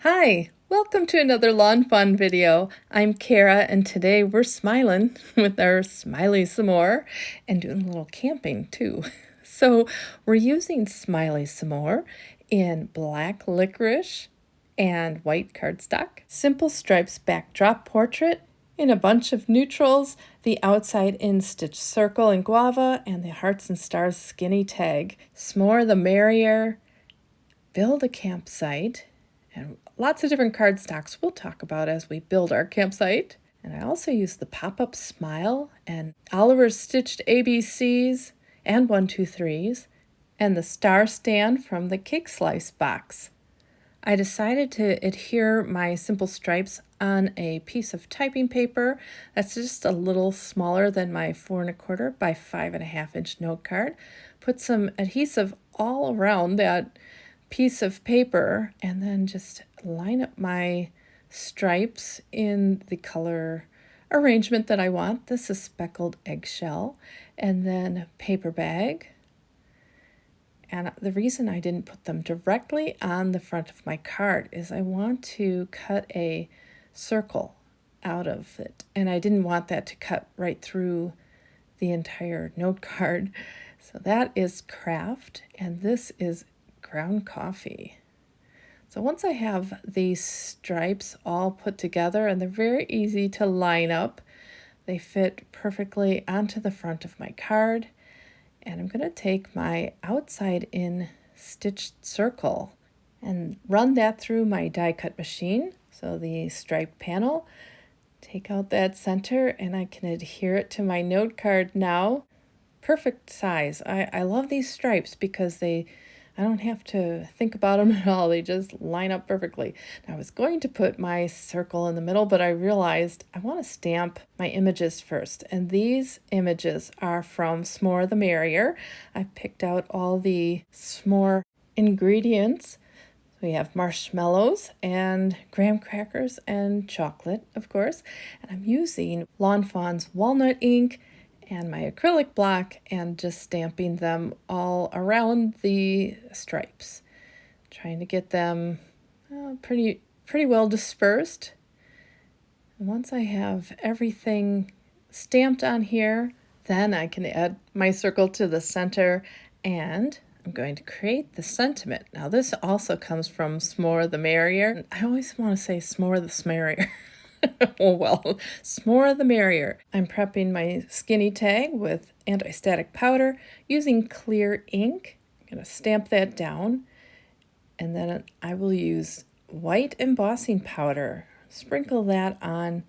Hi, welcome to another Lawn Fun video. I'm Kara and today we're smiling with our Smiley some more and doing a little camping too. So we're using Smiley some more in black licorice and white cardstock, simple stripes backdrop portrait in a bunch of neutrals, the outside in stitch circle in guava, and the hearts and stars skinny tag. S'more the merrier, build a campsite, and lots of different cardstocks we'll talk about as we build our campsite. And I also use the pop-up smile and Oliver's stitched ABCs and 1, 2, 3s and the star stand from the cake slice box. I decided to adhere my simple stripes on a piece of typing paper that's just a little smaller than my 4 1/4 by 5 1/2 inch note card. Put some adhesive all around that piece of paper and then just line up my stripes in the color arrangement that I want. This is speckled eggshell, and then paper bag. And the reason I didn't put them directly on the front of my card is I want to cut a circle out of it, and I didn't want that to cut right through the entire note card. So that is kraft, and this is ground coffee. So once I have these stripes all put together, and they're very easy to line up, they fit perfectly onto the front of my card. And I'm going to take my outside in stitched circle and run that through my die cut machine. So the striped panel, take out that center, and I can adhere it to my note card now. Perfect size. I love these stripes because I don't have to think about them at all. They just line up perfectly. Now, I was going to put my circle in the middle, but I realized I want to stamp my images first. And these images are from S'more the Merrier. I picked out all the s'more ingredients. We have marshmallows and graham crackers and chocolate, of course. And I'm using Lawnfawn's walnut ink and my acrylic block and just stamping them all around the stripes, trying to get them pretty well dispersed. And once I have everything stamped on here, then I can add my circle to the center, and I'm going to create the sentiment. Now this also comes from S'more the Merrier. I always want to say S'more the Smerrier. Oh well, s'more the merrier. I'm prepping my skinny tag with anti-static powder using clear ink. I'm going to stamp that down, and then I will use white embossing powder. Sprinkle that on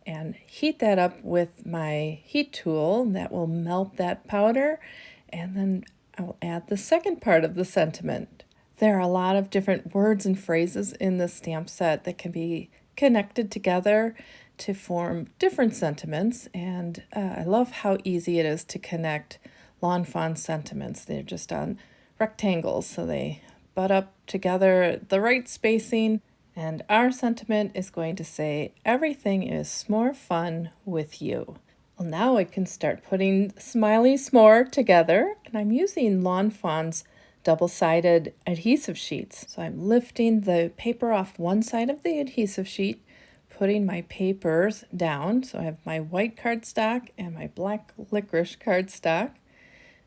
and heat that up with my heat tool. That will melt that powder, and then I will add the second part of the sentiment. There are a lot of different words and phrases in the stamp set that can be connected together to form different sentiments, and I love how easy it is to connect lawn fawn sentiments. They're just on rectangles, so they butt up together at the right spacing, and our sentiment is going to say, everything is s'more fun with you. Well, now I can start putting Smiley s'more together, and I'm using Lawn Fawn's double-sided adhesive sheets. So I'm lifting the paper off one side of the adhesive sheet, putting my papers down. So I have my white cardstock and my black licorice cardstock.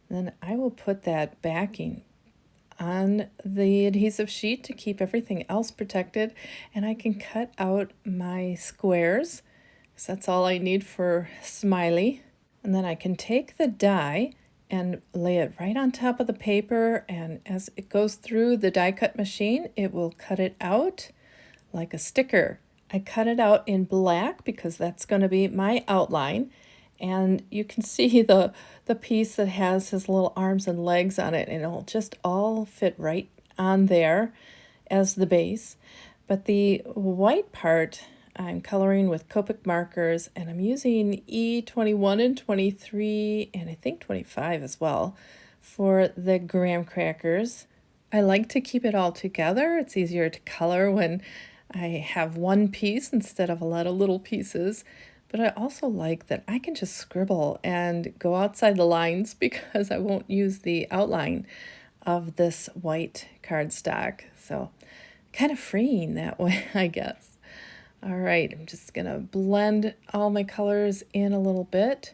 Then I will put that backing on the adhesive sheet to keep everything else protected, and I can cut out my squares because that's all I need for Smiley. And then I can take the die and lay it right on top of the paper, and as it goes through the die cut machine, it will cut it out like a sticker. I cut it out in black because that's going to be my outline, and you can see the piece that has his little arms and legs on it, and it'll just all fit right on there as the base. But the white part I'm coloring with Copic markers, and I'm using E21 and 23, and I think 25 as well, for the graham crackers. I like to keep it all together. It's easier to color when I have one piece instead of a lot of little pieces. But I also like that I can just scribble and go outside the lines because I won't use the outline of this white cardstock. So kind of freeing that way, I guess. All right, I'm just gonna blend all my colors in a little bit.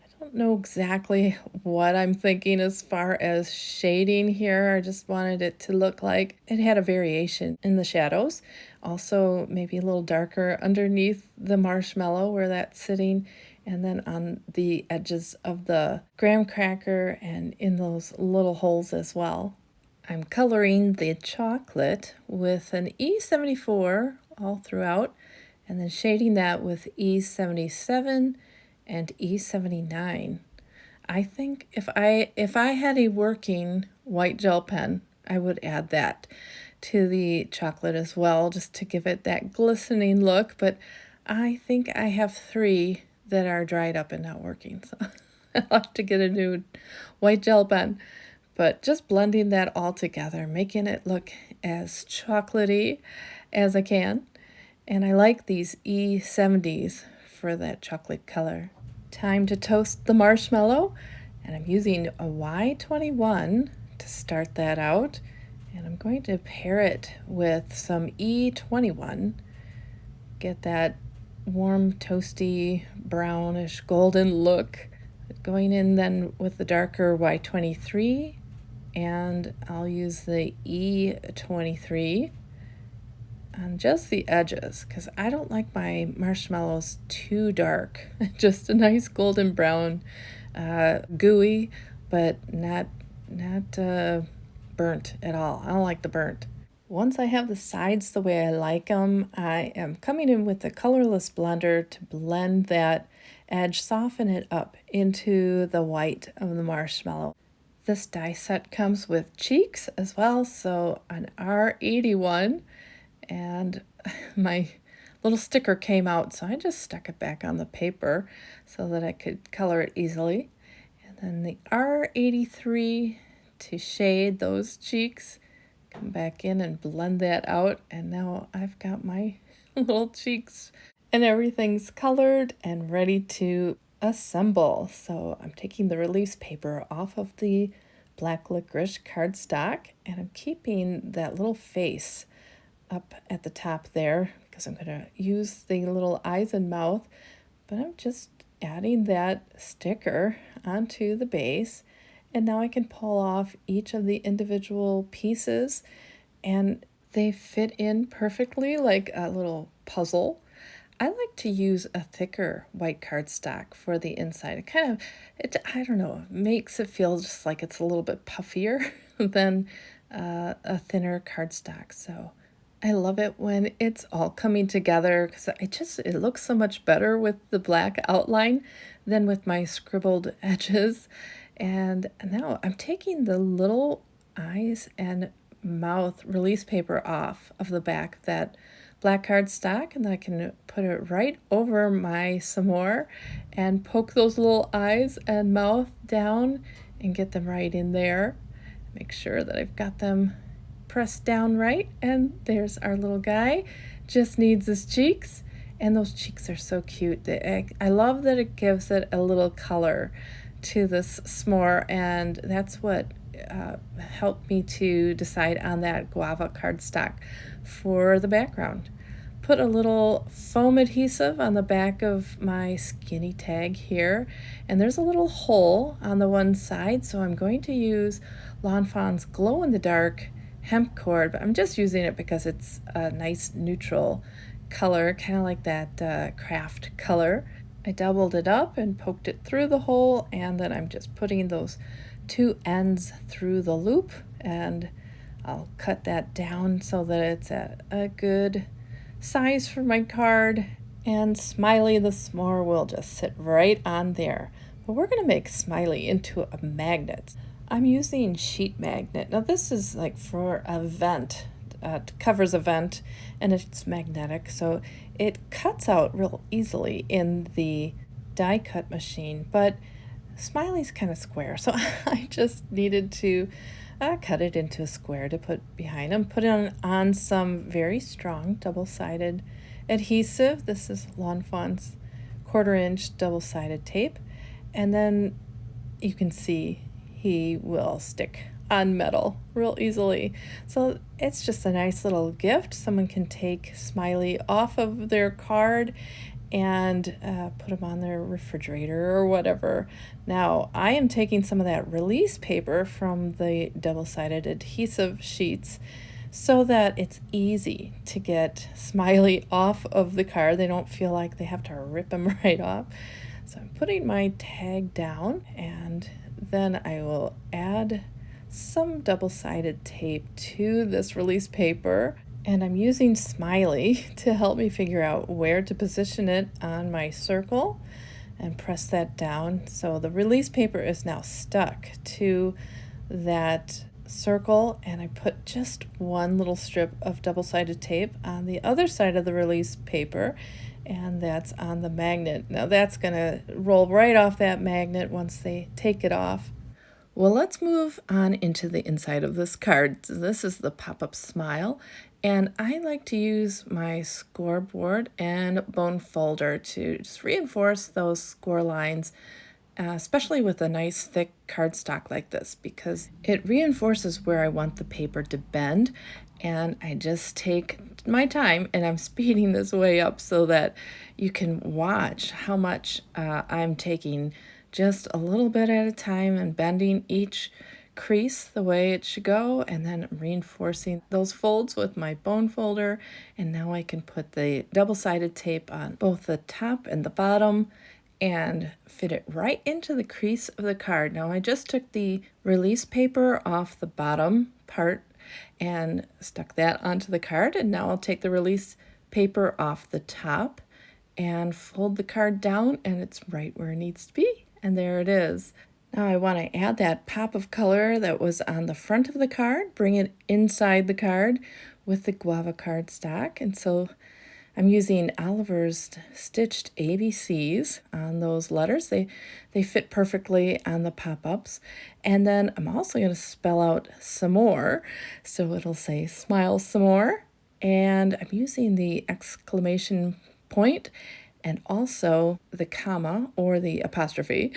I don't know exactly what I'm thinking as far as shading here. I just wanted it to look like it had a variation in the shadows. Also, maybe a little darker underneath the marshmallow where that's sitting, and then on the edges of the graham cracker and in those little holes as well. I'm coloring the chocolate with an E74 all throughout, and then shading that with E77 and E79. I think if I had a working white gel pen, I would add that to the chocolate as well, just to give it that glistening look, but I think I have 3 that are dried up and not working, so I'll have to get a new white gel pen. But just blending that all together, making it look as chocolatey as I can. And I like these E70s for that chocolate color. Time to toast the marshmallow, and I'm using a Y21 to start that out. And I'm going to pair it with some E21. Get that warm, toasty, brownish, golden look. Going in then with the darker Y23, and I'll use the E23 on just the edges because I don't like my marshmallows too dark. Just a nice golden brown, gooey, but not burnt at all. I don't like the burnt. Once I have the sides the way I like them, I am coming in with the colorless blender to blend that edge, soften it up into the white of the marshmallow. This die set comes with cheeks as well, so an R81, and my little sticker came out, so I just stuck it back on the paper so that I could color it easily. And then the R83 to shade those cheeks. Come back in and blend that out, and now I've got my little cheeks and everything's colored and ready to assemble. So I'm taking the release paper off of the black licorice cardstock, and I'm keeping that little face up at the top there because I'm going to use the little eyes and mouth, but I'm just adding that sticker onto the base. And now I can pull off each of the individual pieces, and they fit in perfectly like a little puzzle. I like to use a thicker white cardstock for the inside. I don't know, makes it feel just like it's a little bit puffier than a thinner cardstock. So I love it when it's all coming together because it looks so much better with the black outline than with my scribbled edges. And now I'm taking the little eyes and mouth release paper off of the back of that black cardstock, and I can put it right over my some more and poke those little eyes and mouth down and get them right in there. Make sure that I've got them pressed down right, and there's our little guy. Just needs his cheeks, and those cheeks are so cute. I love that it gives it a little color to this s'more, and that's what helped me to decide on that Guava Cardstock for the background. Put a little foam adhesive on the back of my skinny tag here, and there's a little hole on the one side, so I'm going to use Lawnfawn's glow-in-the-dark hemp cord, but I'm just using it because it's a nice neutral color, kind of like that kraft color. I doubled it up and poked it through the hole, and then I'm just putting those 2 ends through the loop, and I'll cut that down so that it's at a good size for my card, and Smiley the s'more will just sit right on there. But we're going to make Smiley into a magnet. I'm using sheet magnet. Now this is like for a vent. It covers a vent and it's magnetic, so it cuts out real easily in the die cut machine, but Smiley's kind of square, so I just needed to cut it into a square to put behind him. Put it on some very strong double-sided adhesive. This is Lawnfawn's 1/4-inch double-sided tape, and then you can see he will stick on metal real easily. So it's just a nice little gift. Someone can take Smiley off of their card and put them on their refrigerator or whatever. Now, I am taking some of that release paper from the double-sided adhesive sheets so that it's easy to get Smiley off of the card. They don't feel like they have to rip them right off. So I'm putting my tag down, and then I will add some double-sided tape to this release paper. And I'm using Smiley to help me figure out where to position it on my circle and press that down. So the release paper is now stuck to that circle, and I put just one little strip of double-sided tape on the other side of the release paper, and that's on the magnet. Now that's gonna roll right off that magnet once they take it off. Well, let's move on into the inside of this card. So this is the pop-up smile, and I like to use my scoreboard and bone folder to just reinforce those score lines, especially with a nice thick cardstock like this, because it reinforces where I want the paper to bend. And I just take my time, and I'm speeding this way up so that you can watch how much I'm taking just a little bit at a time and bending each crease the way it should go, and then reinforcing those folds with my bone folder. And now I can put the double-sided tape on both the top and the bottom and fit it right into the crease of the card. Now I just took the release paper off the bottom part and stuck that onto the card, and now I'll take the release paper off the top and fold the card down, and it's right where it needs to be. And there it is. Now I want to add that pop of color that was on the front of the card, bring it inside the card with the Guava Cardstock. And so I'm using Oliver's stitched ABCs on those letters. They fit perfectly on the pop-ups. And then I'm also going to spell out some more. So it'll say smile some more. And I'm using the exclamation point and also the comma or the apostrophe,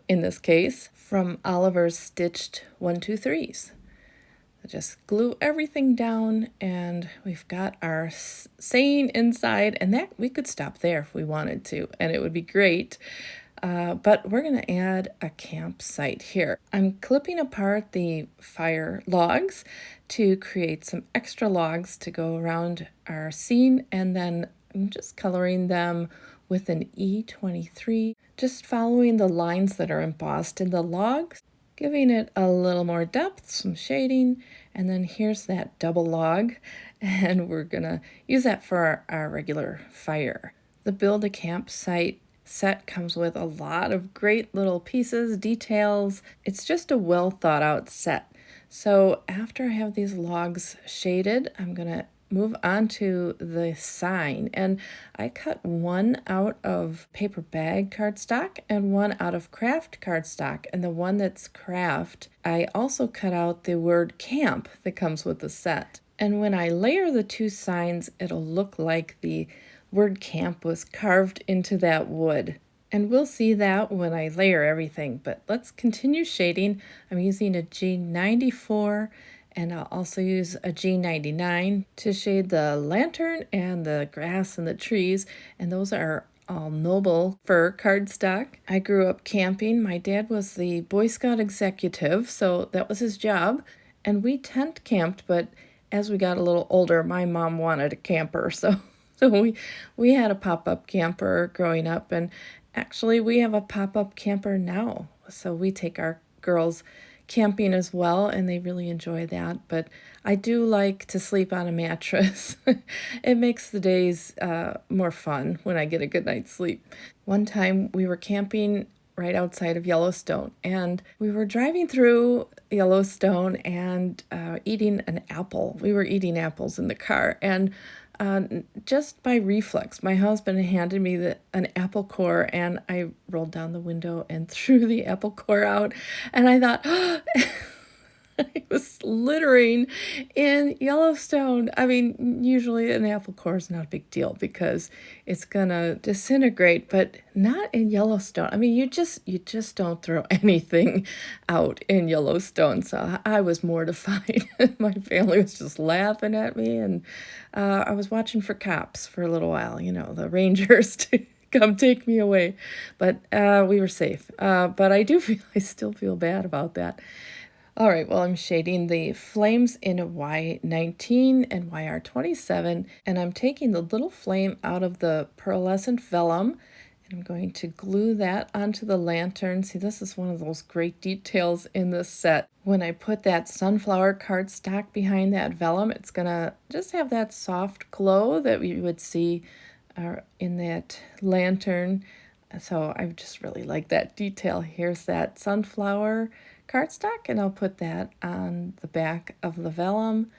in this case, from Oliver's stitched 1, 2, 3s. Just glue everything down, and we've got our saying inside, and that we could stop there if we wanted to, and it would be great. But we're going to add a campsite here. I'm clipping apart the fire logs to create some extra logs to go around our scene, and then I'm just coloring them with an E23, just following the lines that are embossed in the logs, giving it a little more depth, some shading. And then here's that double log, and we're gonna use that for our regular fire. The Build a Campsite set comes with a lot of great little pieces, details. It's just a well thought out set. So after I have these logs shaded, I'm gonna move on to the sign, and I cut one out of paper bag cardstock and one out of kraft cardstock, and the one that's kraft, I also cut out the word camp that comes with the set. And when I layer the two signs, it'll look like the word camp was carved into that wood. And we'll see that when I layer everything, but let's continue shading. I'm using a G94, and I'll also use a G99 to shade the lantern and the grass and the trees. And those are all noble fir cardstock. I grew up camping. My dad was the Boy Scout executive, so that was his job. And we tent camped, but as we got a little older, my mom wanted a camper. So we had a pop-up camper growing up. And actually, we have a pop-up camper now. So we take our girls camping as well, and they really enjoy that. But I do like to sleep on a mattress. It makes the days more fun when I get a good night's sleep. One time we were camping right outside of Yellowstone, and we were driving through Yellowstone and eating an apple. We were eating apples in the car, and just by reflex, my husband handed me an apple core, and I rolled down the window and threw the apple core out. And I thought, It was littering in Yellowstone. I mean, usually an apple core is not a big deal because it's gonna disintegrate, but not in Yellowstone. I mean, you just don't throw anything out in Yellowstone. So I was mortified. My family was just laughing at me, and I was watching for cops for a little while. You know, the rangers to come take me away, but we were safe. But I still feel bad about that. All right, well, I'm shading the flames in Y19 and YR27, and I'm taking the little flame out of the pearlescent vellum, and I'm going to glue that onto the lantern. See, this is one of those great details in this set. When I put that sunflower cardstock behind that vellum, it's gonna just have that soft glow that we would see in that lantern. So I just really like that detail. Here's that sunflower cardstock, and I'll put that on the back of the vellum,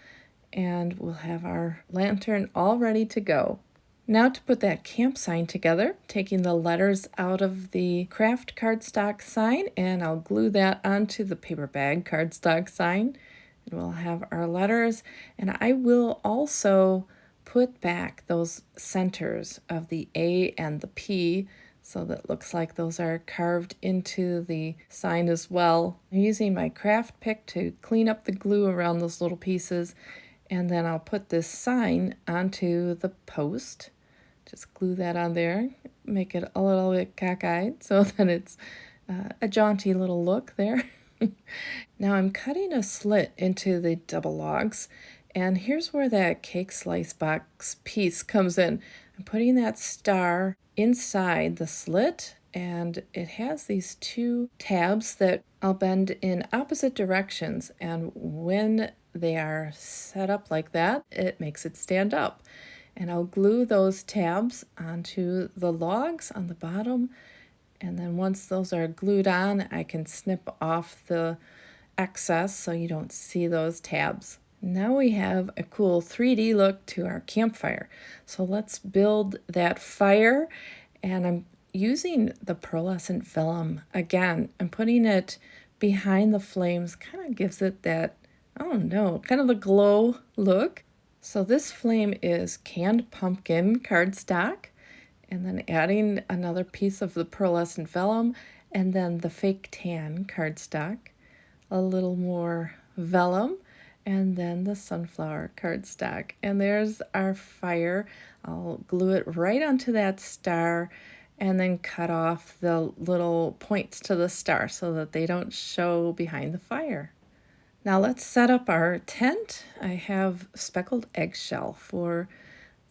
and we'll have our lantern all ready to go. Now to put that camp sign together, taking the letters out of the kraft cardstock sign, and I'll glue that onto the paper bag cardstock sign, and we'll have our letters. And I will also put back those centers of the A and the P, so that looks like those are carved into the sign as well. I'm using my craft pick to clean up the glue around those little pieces, and then I'll put this sign onto the post. Just glue that on there, make it a little bit cockeyed so that it's a jaunty little look there. Now I'm cutting a slit into the double logs, and here's where that cake slice box piece comes in. I'm putting that star inside the slit, and it has these two tabs that I'll bend in opposite directions, and when they are set up like that, it makes it stand up. And I'll glue those tabs onto the logs on the bottom, and then once those are glued on, I can snip off the excess so you don't see those tabs. Now we have a cool 3D look to our campfire. So let's build that fire, and I'm using the pearlescent vellum again. I'm putting it behind the flames, kind of gives it that, I don't know, kind of a glow look. So this flame is canned pumpkin cardstock, and then adding another piece of the pearlescent vellum, and then the fake tan cardstock, a little more vellum, and then the sunflower cardstock. And there's our fire. I'll glue it right onto that star, and then cut off the little points to the star so that they don't show behind the fire. Now let's set up our tent. I have speckled eggshell for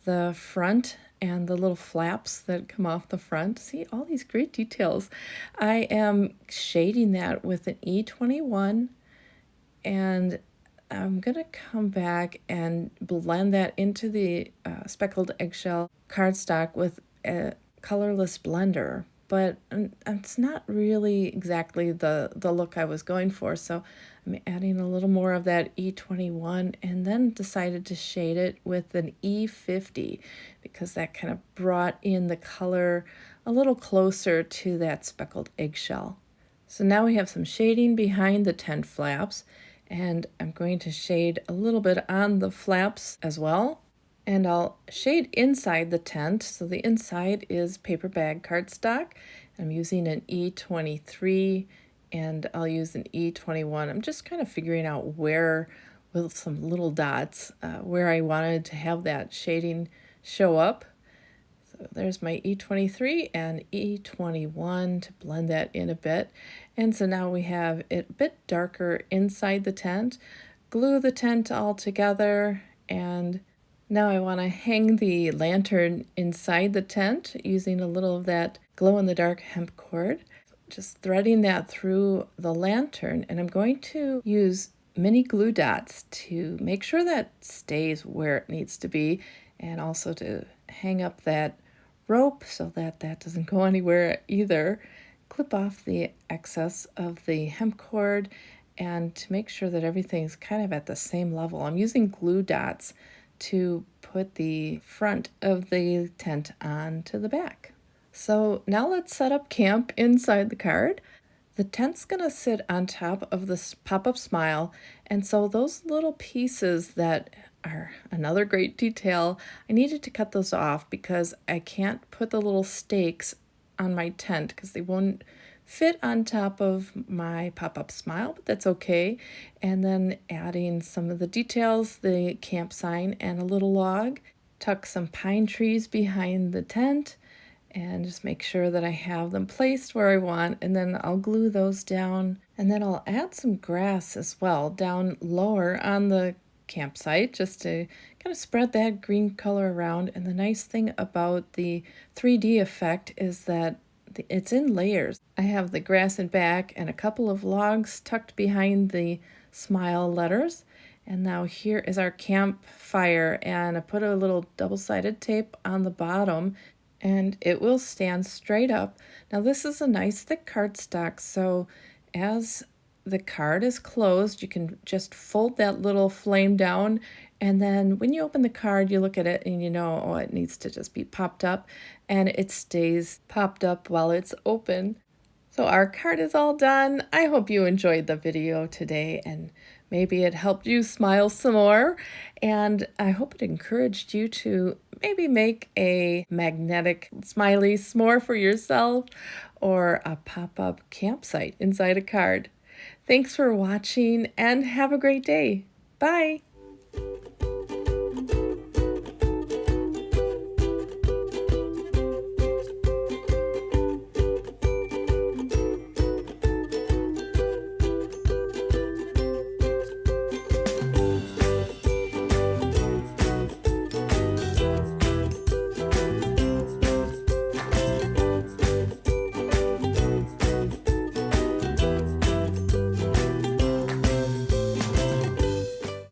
the front and the little flaps that come off the front. See all these great details. I am shading that with an E21, and I'm going to come back and blend that into the speckled eggshell cardstock with a colorless blender, but it's not really exactly the look I was going for, so I'm adding a little more of that E21, and then decided to shade it with an E50 because that kind of brought in the color a little closer to that speckled eggshell. So now we have some shading behind the tent flaps, and I'm going to shade a little bit on the flaps as well. And I'll shade inside the tent. So the inside is paper bag cardstock. I'm using an E23, and I'll use an E21. I'm just kind of figuring out where, with some little dots, where I wanted to have that shading show up. So there's my E23 and E21 to blend that in a bit. And so now we have it a bit darker inside the tent. Glue the tent all together, and now I want to hang the lantern inside the tent using a little of that glow-in-the-dark hemp cord. Just threading that through the lantern, and I'm going to use mini glue dots to make sure that stays where it needs to be, and also to hang up that rope so that that doesn't go anywhere either. Clip off the excess of the hemp cord, and to make sure that everything's kind of at the same level, I'm using glue dots to put the front of the tent on to the back. So now let's set up camp inside the card. The tent's gonna sit on top of this pop-up smile, and so those little pieces that are another great detail, I needed to cut those off because I can't put the little stakes on my tent because they won't fit on top of my pop-up smile, but that's okay. And then adding some of the details, the camp sign and a little log, tuck some pine trees behind the tent, and just make sure that I have them placed where I want, and then I'll glue those down, and then I'll add some grass as well down lower on the campsite just to kind of spread that green color around. And the nice thing about the 3D effect is that it's in layers. I have the grass in back and a couple of logs tucked behind the smile letters. And now here is our campfire, and I put a little double-sided tape on the bottom and it will stand straight up. Now this is a nice thick cardstock, so as the card is closed, you can just fold that little flame down, and then when you open the card, you look at it and you know, oh, it needs to just be popped up, and it stays popped up while it's open. So our card is all done. I hope you enjoyed the video today, and maybe it helped you smile some more. And I hope it encouraged you to maybe make a magnetic smiley s'more for yourself or a pop-up campsite inside a card. Thanks for watching and have a great day. Bye.